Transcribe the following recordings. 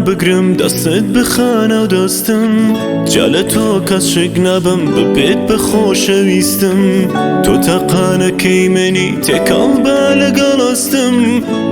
بگرم دستت بخانه و دستم جل تو کس شک نبم ببیت بخوشویستم تو تقانه کی منی تکال بالگلستم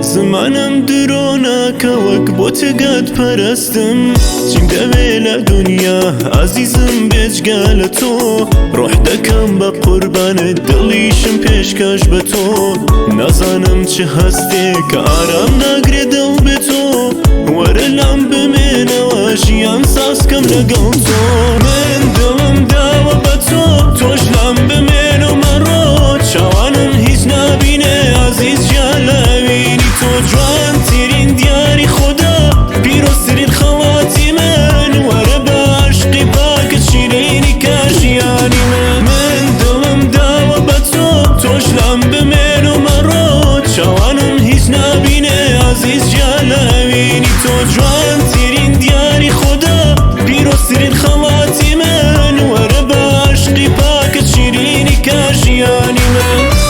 زمانم درونه که وک بوتگت پرستم چیم دویل دنیا عزیزم بجگل تو روح دکم با قربان دلیشم پیشکش به تو نزانم چه هستی که آرام نگری دل به تو ورلم بمینه و جیان ساز کم لگل تو من دلم داو به تو توش لم بمین و من رو چوانم هیچ نبینه عزیز جلوینی تو جوان تیرین دیاری خدا پیروزترین خواتی من وره به عشقی پاک شیرینی کشیانی من دلم داو به تو توش لم بمین و من رو چوانم هیچ نبینه عزیز جلوینی تو جوان تیرین دیاری خدا پیروزترین خواتی من وره به عشقی پاک شیرینی کشیانی من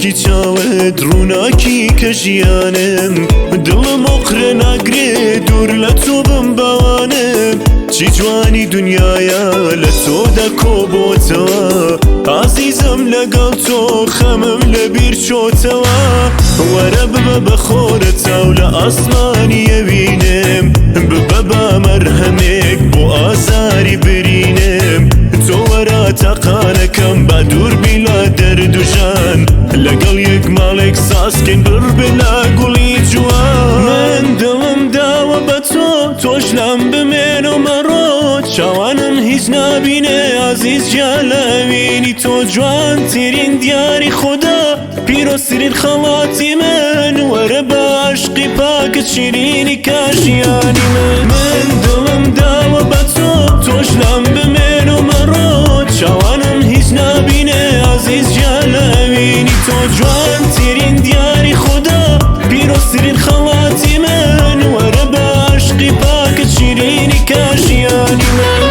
کی چاوت روناکی کجیانم دلم اقره نگره دور لطو بم بوانم چی جوانی دنیایا لطو دکو بوتوا عزیزم لگل تو خمم لبیر چوتوا ورب بخورتو لاسمانی بینم ببا مرهمک بو آزاری برینم تو ورا تقانکم بدور بلا درد و جان لگل یک مالک ساز کن بر بلا گلی جوان من دلم داو به تو توش لم بمین و من رو چوانم هیچ نبینه عزیز جلوینی تو جوان تیرین دیاری خدا پیروزترین خواتی من وره به عشقی پاک شیرینی کشیانی من دلم داو به تو توش لم بمین و من رو چوانم هیچ نبینه عزیز جلوینی تو جوان تیرین دیاری خدا پیروزترین خواتی من وره به عشقی پاک شیرینی کشیانی من